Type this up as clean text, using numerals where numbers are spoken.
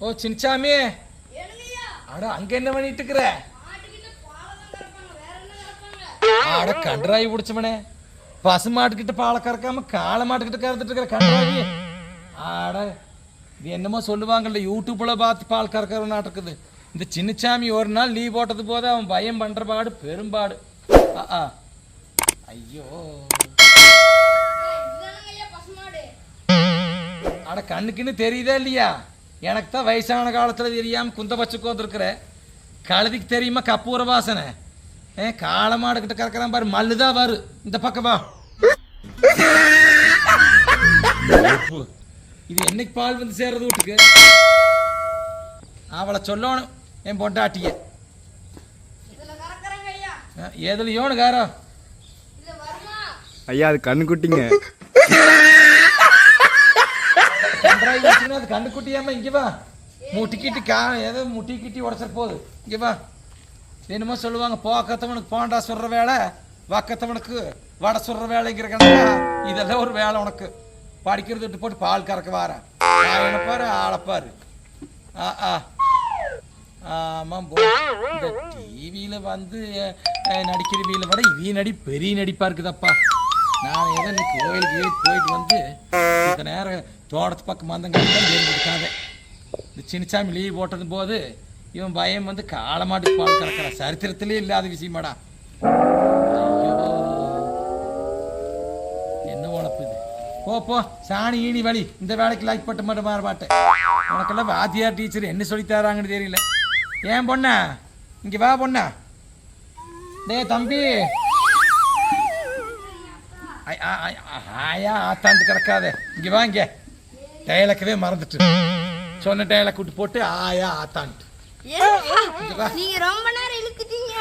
ஓ சின்சாமி, அட அங்க என்ன பண்ணிட்டு இருக்கிற? அட கன்றாய் பிடிச்சவனே, பசு மாட்டுக்கிட்ட பாலை கறக்காம காளை மாட்டுக்கிட்ட கறந்துட்டு இருக்கிற கன்றாவி. ஆட இது என்னமோ சொல்லுவாங்கல்ல, யூடியூப்ல பார்த்து பால் கறக்கிறவனா இருக்குது. இந்த சின்னசாமி ஒரு நாள் லீவ் போட்டது போது அவன் பயம் பண்ற பாடு பெரும்பாடு. ஐயோ அட கண்ணுக்குன்னு தெரியுதா இல்லையா? எனக்கு தான் வயசான காலத்துல தெரியாம குந்த பச்சை கோந்துருக்குற. கழுதிக்கு தெரியுமா கப்பூர வாசனை? காளை மாடு கிட்ட கறக்கிறான் பாரு, மல்லுதான் வரு. இந்த பக்கம் வா. இது என்னைக்கு பால் வந்து சேர்றது வீட்டுக்கு? அவளை சொல்லணும் என் பொண்டாட்டிய. எதுலையோன்னு காரோ ஐயா, அது கண்ணுக்குட்டிங்க. அது கண்ணுக்குட்டியாம இங்க வா. முட்டிக்கிட்டு ஏதோ முட்டிக்கிட்டி உடச்சிட போகுது. இங்க வா. என்னமோ சொல்லுவாங்க, போக்கத்தவனுக்கு போண்டா சொல்ற வேலை, வக்கத்தவனுக்கு வடை சொல்ற வேலைங்கிற கணக்கா இதெல்லாம் ஒரு வேலை உனக்கு. படிக்கிறது விட்டு போட்டு பால் கறக்க வார பாரு, ஆளப்பாரு. ஆமாம், இந்த டிவியில வந்து நடிக்கிற வீல விட இவ நடி பெரிய நடிப்பா இருக்குதப்பா. நான் ஏதோ இன்னைக்கு கோயிலுக்கு போயிட்டு வந்து இந்த நேரம் தோட்டத்து பக்கம் வந்தங்காத இந்த சின்னசாமி லீவ் போட்டது போது இவன் பயம் வந்து காளை மாட்டுக்கு பால் கறக்கிற சரித்திரத்திலே இல்லாத விஷயமாடா. ஐயோ என்ன உழப்பு இது. போ சாணி ஈனி வழி. இந்த வேலைக்கு லைக் பட்டு மட்டும் மாற மாட்டேன். உனக்கெல்லாம் வாத்தியார் டீச்சர் என்ன சொல்லி தராங்கன்னு தெரியல. ஏன் பொண்ணா இங்க வா. பொண்ணா டே தம்பி, ஆயா ஆத்தாண்டு கிடக்காத. இங்க வா. இங்க டைலக்கவே மறந்துட்டு சொன்ன டைலக் விட்டு போட்டு ஆயா ஆத்தாண்டு. நீங்க ரொம்ப நேரம் இழுத்துட்டீங்க.